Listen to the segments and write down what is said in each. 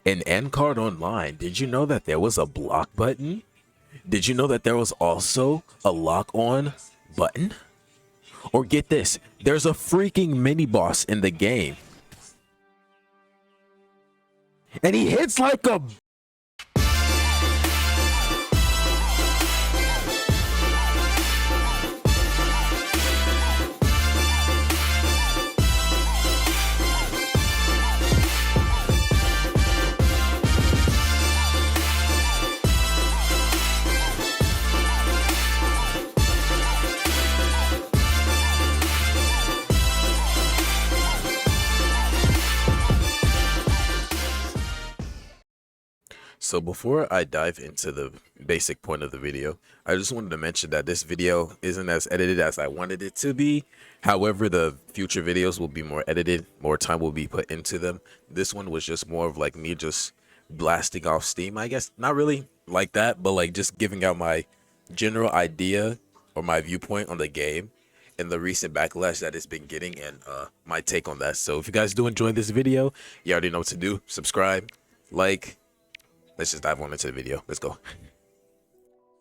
In Aincrad Online, did you know that there was a block button? Did you know that there was also a lock on button? Or get this, there's a freaking mini boss in the game. And he hits like a So before I dive into the basic point of the video, I just wanted to mention that this video isn't as edited as I wanted it to be. However, the future videos will be more edited, more time will be put into them. This one was just more of like me just blasting off steam, I guess. Not really like that, but like just giving out my general idea or my viewpoint on the game and the recent backlash that it's been getting, and my take on that. So if you guys do enjoy this video, you already know what to do. Subscribe, like. Let's just dive on into the video. Let's go.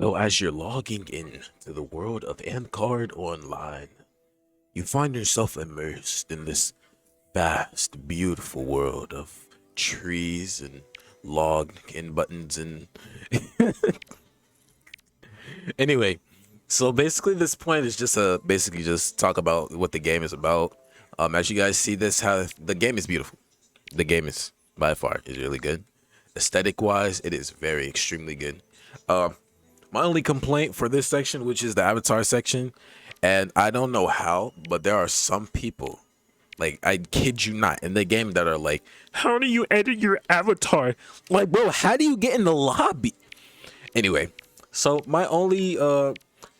So as you're logging in to the world of Aincrad Online, you find yourself immersed in this vast, beautiful world of trees and log and buttons and anyway, so basically this point is just basically just talk about what the game is about. As you guys see this, how the game is beautiful. The game is by far is really good. Aesthetic wise, it is very extremely good. My only complaint for this section, which is the avatar section, and I don't know how, but there are some people, like I kid you not, in the game that are like, how do you edit your avatar? Like, bro, how do you get in the lobby? Anyway, so my only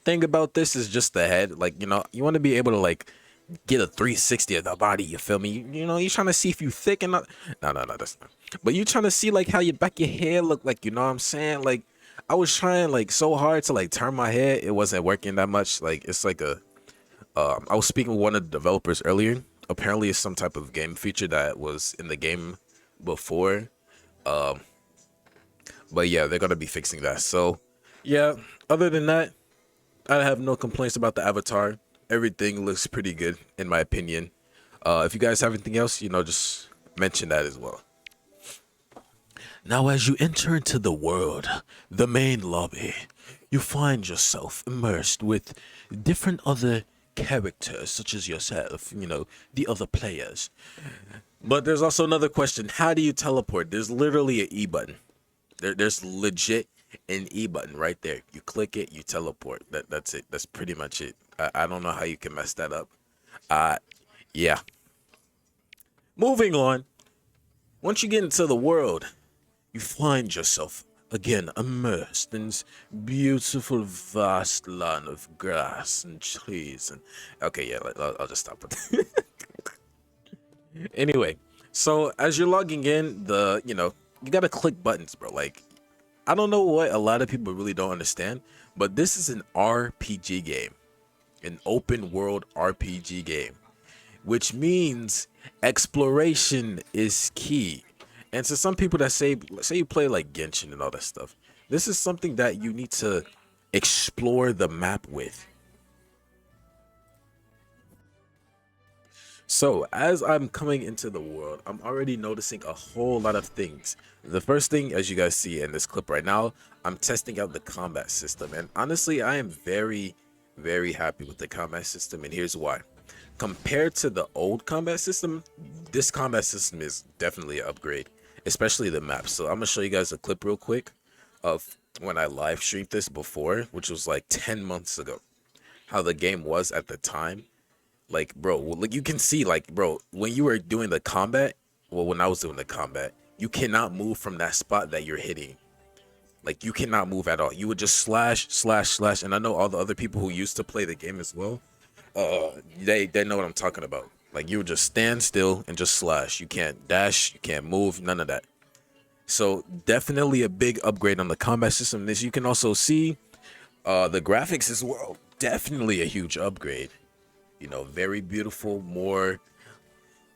thing about this is just the head. Like, you know, you want to be able to like get a 360 of the body, you feel me? You know, you're trying to see if you thick and not. No, that's not. But you trying to see like how your back your hair look like, you know what I'm saying? Like I was trying like so hard to like turn my hair, it wasn't working that much. Like it's like a I was speaking with one of the developers earlier. Apparently it's some type of game feature that was in the game before. But yeah, they're gonna be fixing that. So yeah, other than that, I have no complaints about the avatar. Everything looks pretty good in my opinion. If you guys have anything else, you know, just mention that as well. Now, as you enter into the world, the main lobby, you find yourself immersed with different other characters, such as yourself, you know, the other players. But there's also another question. How do you teleport? There's literally an E button. There's legit an E button right there. You click it, you teleport. That's it. That's pretty much it. I don't know how you can mess that up. Yeah. Moving on. Once you get into the world, you find yourself again immersed in this beautiful vast land of grass and trees and okay, yeah, I'll just stop it. Anyway, so as you're logging in, you gotta click buttons, bro. Like I don't know what a lot of people really don't understand, but this is an RPG game, an open world RPG game, which means exploration is key. And to some people that say you play like Genshin and all that stuff, this is something that you need to explore the map with. So as I'm coming into the world, I'm already noticing a whole lot of things. The first thing, as you guys see in this clip right now, I'm testing out the combat system. And honestly, I am very, very happy with the combat system. And here's why. Compared to the old combat system, this combat system is definitely an upgrade, especially the map. So I'm gonna show you guys a clip real quick of when I live streamed this before, which was like 10 months ago, how the game was at the time. Like, bro, like you can see, like, bro, when you were doing the combat, well, when I was doing the combat, you cannot move from that spot that you're hitting. Like, you cannot move at all. You would just slash, slash, slash. And I know all the other people who used to play the game as well, they know what I'm talking about. Like, you would just stand still and just slash. You can't dash, you can't move, none of that. So definitely a big upgrade on the combat system. As you can also see, the graphics as well, definitely a huge upgrade. You know, very beautiful, more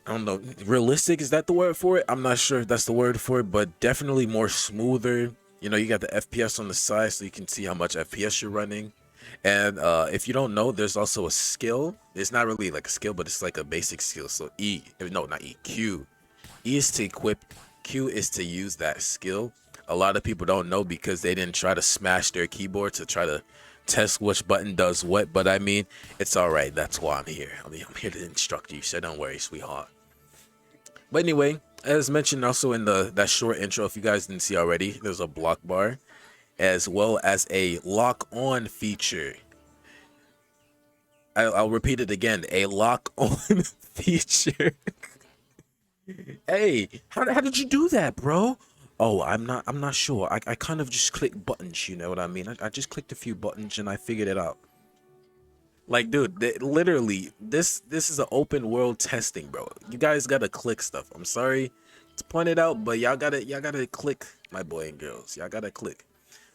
I don't know, realistic, is that the word for it? I'm not sure if that's the word for it, but definitely more smoother. You know, you got the FPS on the side so you can see how much FPS you're running. And if you don't know, there's also a skill. It's not really like a skill, but it's like a basic skill. So no, not Q. E is to equip, Q is to use that skill. A lot of people don't know because they didn't try to smash their keyboard to try to test which button does what. But I mean, it's all right. That's why I'm here. I mean, I'm here to instruct you. So don't worry, sweetheart. But anyway, as mentioned also in that short intro, if you guys didn't see already, there's a block bar as well as a lock on feature. I'll repeat it again, a lock on feature. Hey, how did you do that, bro? Oh, I'm not sure. I kind of just click buttons, you know what I mean? I just clicked a few buttons and I figured it out. Like, dude, literally, this is an open world testing, bro. You guys gotta click stuff. I'm sorry to point it out, but y'all gotta click, my boy and girls. Y'all gotta click.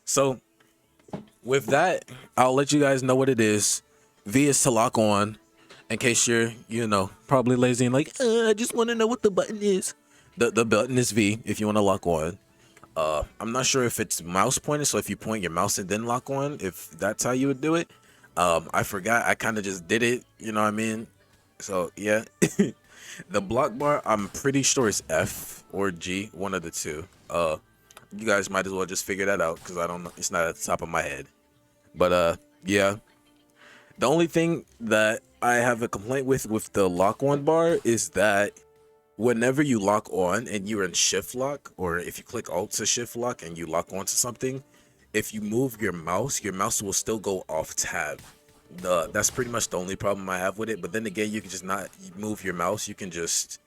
So with that, I'll let you guys know what it is. V is to lock on. In case you're, probably lazy and like, I just want to know what the button is. The button is V if you want to lock on. I'm not sure if it's mouse pointed, so if you point your mouse and then lock on, if that's how you would do it. I forgot. I kind of just did it. You know what I mean? So yeah, the block bar. I'm pretty sure it's F or G, one of the two. You guys might as well just figure that out because I don't know. It's not at the top of my head. But yeah. The only thing that I have a complaint with the lock on bar is that whenever you lock on and you're in shift lock, or if you click alt to shift lock and you lock onto something, if you move your mouse will still go off tab. That's pretty much the only problem I have with it. But then again, you can just not move your mouse. You can just,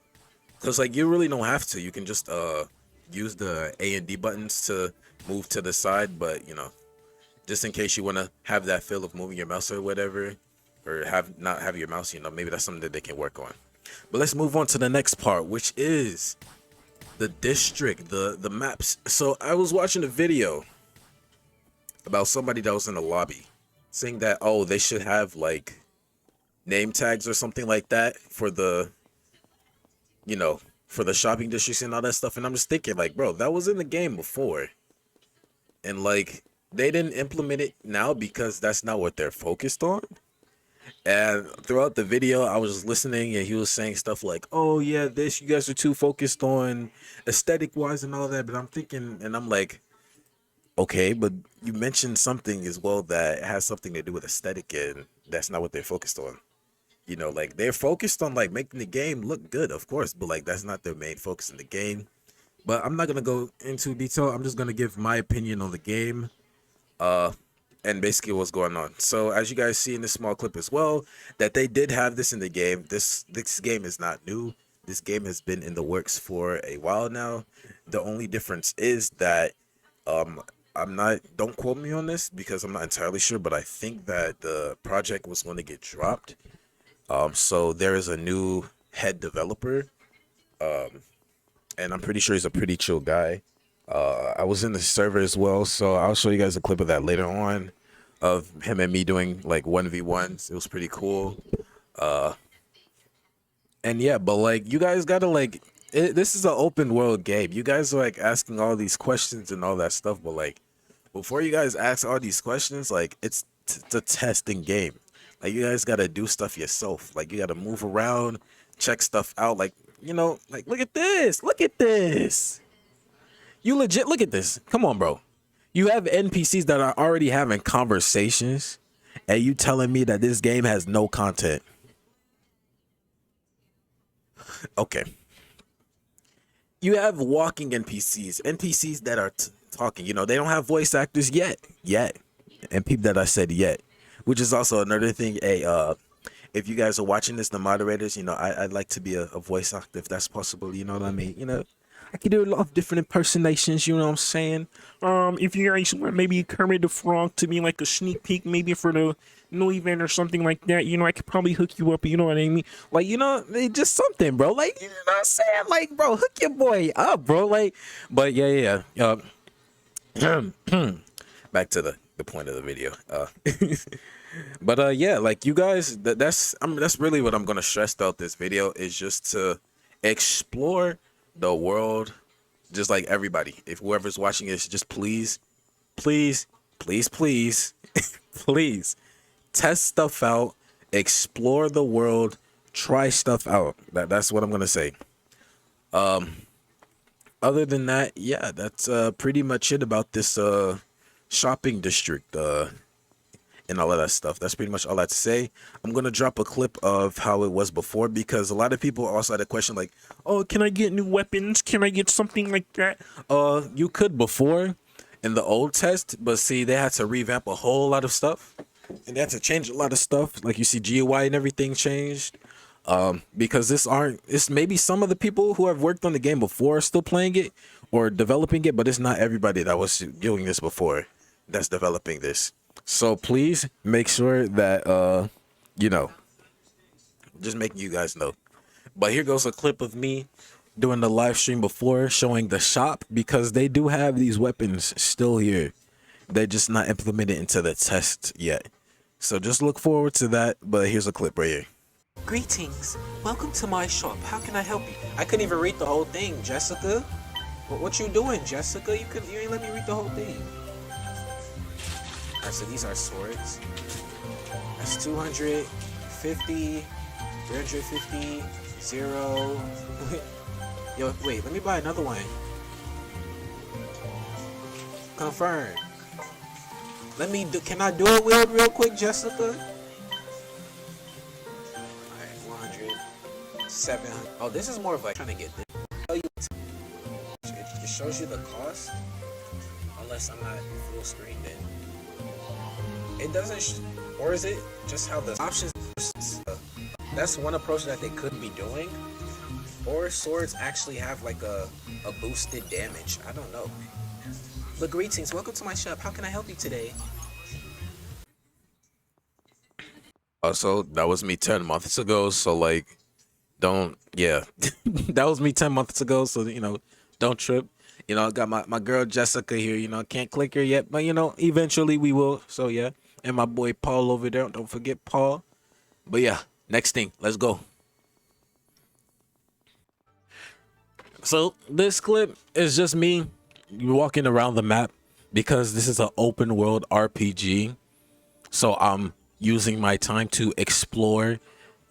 cause like you really don't have to. You can just use the A and D buttons to move to the side. But just in case you want to have that feel of moving your mouse or whatever, or not have your mouse, maybe that's something that they can work on. But let's move on to the next part, which is the district, the maps. So I was watching a video about somebody that was in the lobby saying that, oh, they should have like name tags or something like that for the for the shopping districts and all that stuff. And I'm just thinking, like, bro, that was in the game before, and like they didn't implement it now because that's not what they're focused on. And throughout the video, I was just listening, and he was saying stuff like, "Oh yeah, you guys are too focused on aesthetic wise and all that." But I'm thinking, and I'm like, okay, but you mentioned something as well that has something to do with aesthetic, and that's not what they're focused on. Like they're focused on like making the game look good, of course, but like that's not their main focus in the game. But I'm not gonna go into detail. I'm just gonna give my opinion on the game. And basically what's going on. So as you guys see in this small clip as well, that they did have this in the game. This game is not new. This game has been in the works for a while now. The only difference is that don't quote me on this because I'm not entirely sure, but I think that the project was going to get dropped. So there is a new head developer. And I'm pretty sure he's a pretty chill guy. I was in the server as well, so I'll show you guys a clip of that later on, of him and me doing like 1v1s. It was pretty cool. And yeah, but like you guys gotta this is an open world game. You guys are like asking all these questions and all that stuff, but like before you guys ask all these questions, like it's a testing game. Like you guys gotta do stuff yourself. Like you gotta move around, check stuff out. Like like look at this. Look at this. You legit look at this. Come on, bro. You have NPCs that are already having conversations, and you telling me that this game has no content. Okay. You have walking NPCs that are talking. They don't have voice actors yet, and people that I said yet, which is also another thing. If you guys are watching this, the moderators, I'd like to be a voice actor if that's possible. You know what I mean? I can do a lot of different impersonations, you know what I'm saying? If you guys want maybe Kermit the Frog to be like a sneak peek, maybe for the new event or something like that, I could probably hook you up, you know what I mean? Like, just something, bro. Like, you know what I'm saying? Like, bro, hook your boy up, bro. Like, but yeah. Back to the point of the video. But yeah, like you guys, that's really what I'm gonna stress out this video is just to explore the world, just like everybody. If whoever's watching this, just please, please, please, please, please test stuff out, explore the world, try stuff out. That's what I'm gonna say. Other than that, yeah, that's pretty much it about this shopping district and all of that stuff. That's pretty much all I have to say. I'm gonna drop a clip of how it was before, because a lot of people also had a question like, "Oh, can I get new weapons? Can I get something like that?" You could before in the old test, but see, they had to revamp a whole lot of stuff, and they had to change a lot of stuff. Like you see, GUI and everything changed. Because it's maybe some of the people who have worked on the game before are still playing it or developing it, but it's not everybody that was doing this before that's developing this. So please make sure that you know, just making you guys know. But here goes a clip of me doing the live stream before, showing the shop, because they do have these weapons still here. They're just not implemented into the test yet. So just look forward to that. But here's a clip right here. Greetings. Welcome to my shop. How can I help you? I couldn't even read the whole thing, Jessica. What you doing, Jessica? You ain't let me read the whole thing. Alright, so these are swords. That's 250, 350, 0. Yo, wait, let me buy another one. Confirm. Can I do it real quick, Jessica? 700. Oh, this is more of like trying to get this. It shows you the cost, unless I'm not full screen. Then it doesn't, or is it just how the options? That's one approach that they could be doing. Or swords actually have like a boosted damage. I don't know. But greetings, welcome to my shop. How can I help you today? Also, that was me 10 months ago. So like. That was me 10 months ago, so don't trip. I got my girl Jessica here. Can't click her yet, but eventually we will. So yeah, and my boy Paul over there, don't forget Paul. But yeah, next thing, let's go. So this clip is just me walking around the map, because this is an open world RPG. So I'm using my time to explore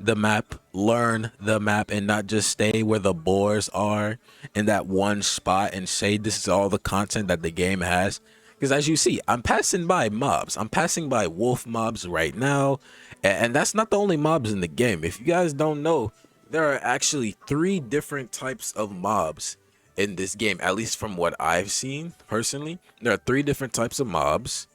the map, learn the map, and not just stay where the boars are in that one spot and say this is all the content that the game has. Because as you see, I'm passing by mobs. I'm passing by wolf mobs right now, and that's not the only mobs in the game. If you guys don't know, there are actually 3 different types of mobs in this game, at least from what I've seen personally. There are 3 different types of mobs,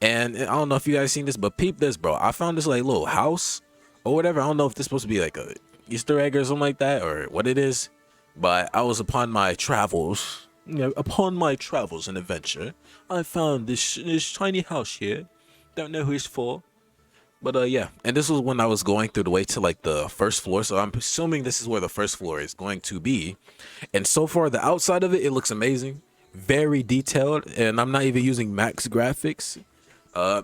and I don't know if you guys seen this, but peep this, bro. I found this like little house or whatever. I don't know if this is supposed to be like a Easter egg or something like that, or what it is, but I was upon my travels, and adventure, I found this tiny house here. Don't know who it's for, but yeah. And this was when I was going through the way to like the first floor, so I'm assuming this is where the first floor is going to be. And so far, the outside of it looks amazing, very detailed, and I'm not even using max graphics.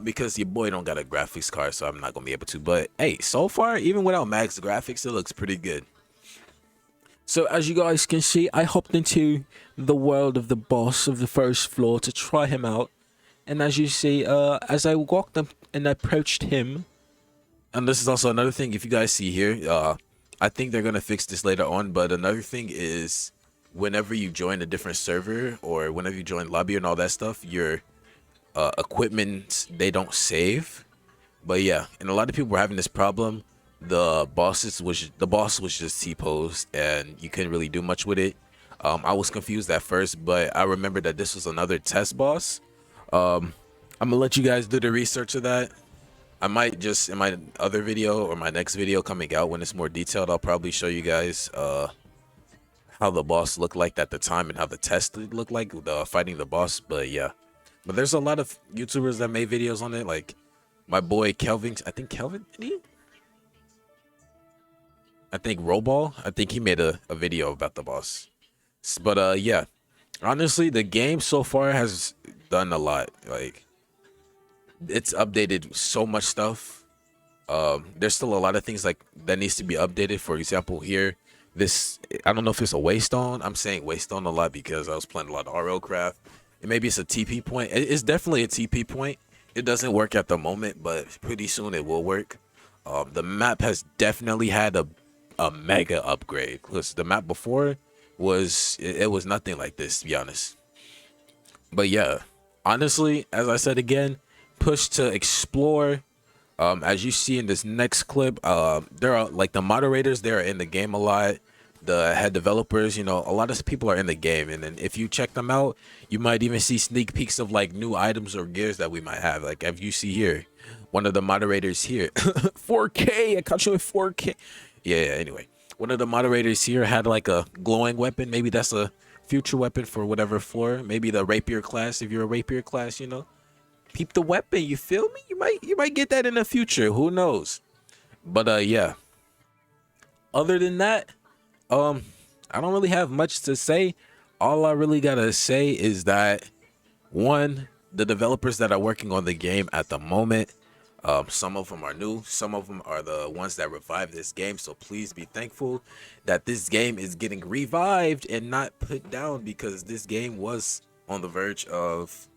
Because your boy don't got a graphics card, so I'm not gonna be able to. But hey, so far, even without max graphics, it looks pretty good. So as you guys can see, I hopped into the world of the boss of the first floor to try him out. And as you see, as I walked up and approached him, and this is also another thing, if you guys see here, I think they're gonna fix this later on. But another thing is, whenever you join a different server or whenever you join lobby and all that stuff, your equipment, they don't save. But yeah, and a lot of people were having this problem. The boss was just T-posed, and you couldn't really do much with it. I was confused at first, but I remembered that this was another test boss. I'm gonna let you guys do the research of that. I might just, in my other video or my next video coming out when it's more detailed, I'll probably show you guys how the boss looked like at the time and how the test looked like fighting the boss. But yeah. But there's a lot of YouTubers that made videos on it, like my boy Kelvin. I think Kelvin, did he? I think Roball. I think he made a video about the boss. But yeah, honestly, the game so far has done a lot. Like, it's updated so much stuff. There's still a lot of things like that needs to be updated. For example, here this, I don't know if it's a waystone. I'm saying waystone a lot because I was playing a lot of RL craft. And maybe it's a TP point. It's definitely a TP point. It doesn't work at the moment, but pretty soon it will work. The map has definitely had a mega upgrade. Because the map before was, it was nothing like this, to be honest. But yeah, honestly, as I said again, push to explore. As you see in this next clip, there are like the moderators, they're in the game a lot. The head developers, you know, a lot of people are in the game, and then if you check them out, you might even see sneak peeks of like new items or gears that we might have. Like if you see here, one of the moderators here, 4K, I caught you at 4K. Yeah, anyway, one of the moderators here had like a glowing weapon. Maybe that's a future weapon for whatever floor. Maybe the rapier class, if you're a rapier class, you know. Peep the weapon, you feel me? You might get that in the future. Who knows? But yeah. Other than that, I don't really have much to say. All I really gotta say is that one, the developers that are working on the game at the moment, some of them are new, some of them are the ones that revived this game. So please be thankful that this game is getting revived and not put down, because this game was on the verge of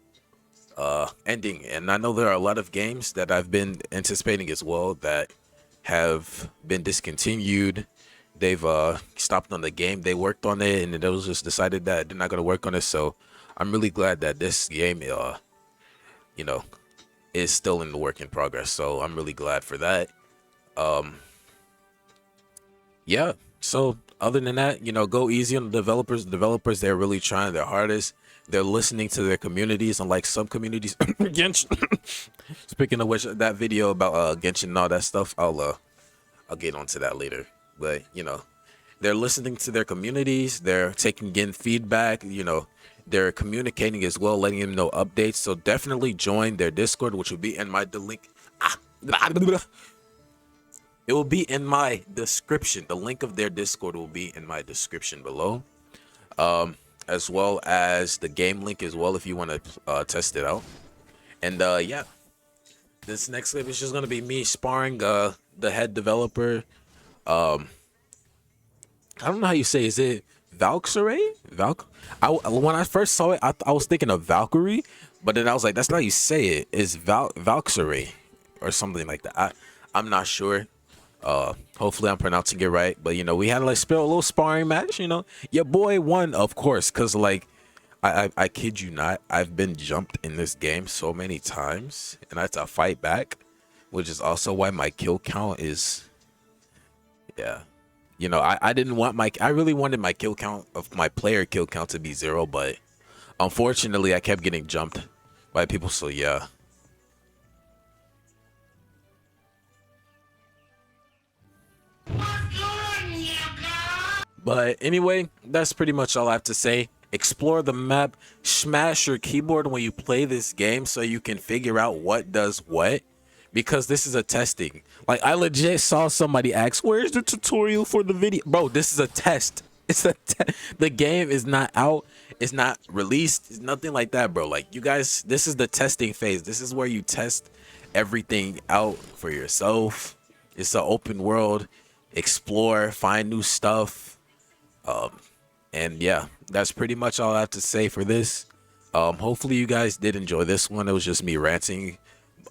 ending. And I know there are a lot of games that I've been anticipating as well that have been discontinued. They've stopped on the game. They worked on it and it was just decided that they're not going to work on it. So I'm really glad that this game you know, is still in the work in progress. So I'm really glad for that. Yeah, so other than that, you know, go easy on the developers. Developers, they're really trying their hardest. They're listening to their communities, unlike some communities. Genshin. Speaking of which, that video about Genshin and all that stuff, I'll get onto that later. But you know, they're listening to their communities. They're taking in feedback. You know, they're communicating as well, letting them know updates. So definitely join their Discord, which will be in my link. It will be in my description. The link of their Discord will be in my description below, as well as the game link as well if you want to test it out. And yeah, this next clip is just gonna be me sparring the head developer. I don't know how you say. Is it Valkyrie? When I first saw it, I was thinking of Valkyrie, but then I was like, that's not how you say it. It's Valkyrie or something like that. I'm not sure. Hopefully I'm pronouncing it right. But you know, we had like a little sparring match. You know, your boy won, of course, cause like I kid you not, I've been jumped in this game so many times, and I had to fight back, which is also why my kill count is, yeah. You know, I didn't want I really wanted my kill count of my player kill count to be 0, but unfortunately I kept getting jumped by people. So yeah. But anyway, that's pretty much all I have to say. Explore the map, smash your keyboard when you play this game so you can figure out what does what, because this is a testing. Like, I legit saw somebody ask, where's the tutorial for the video? Bro, this is a test. It's the game is not out. It's not released. It's nothing like that, bro. Like, you guys, this is the testing phase. This is where you test everything out for yourself. It's an open world. Explore, find new stuff. And yeah, that's pretty much all I have to say for this. Hopefully you guys did enjoy this one. It was just me ranting,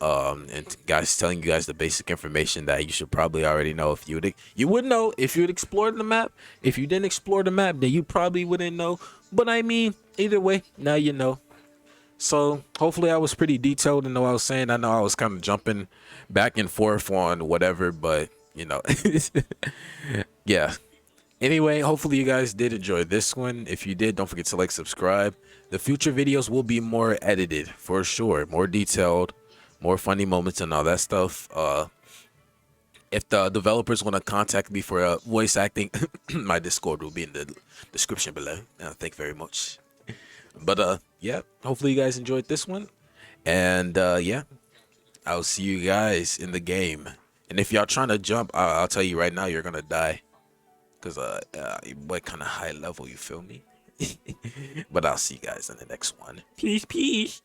and guys telling you guys the basic information that you should probably already know. If you would know if you'd explored the map. If you didn't explore the map, then you probably wouldn't know. But I mean, either way, now you know. So hopefully I was pretty detailed in what I was saying. I know I was kind of jumping back and forth on whatever, but you know, yeah. Anyway, hopefully you guys did enjoy this one. If you did, don't forget to like, subscribe. The future videos will be more edited for sure, more detailed, more funny moments and all that stuff. If the developers want to contact me for voice acting, my Discord will be in the description below. Thank you very much. But yeah, hopefully you guys enjoyed this one. And yeah, I'll see you guys in the game. And if y'all trying to jump, I'll tell you right now, you're gonna die. Cause your boy kind of high level, you feel me? But I'll see you guys in the next one. Peace, peace.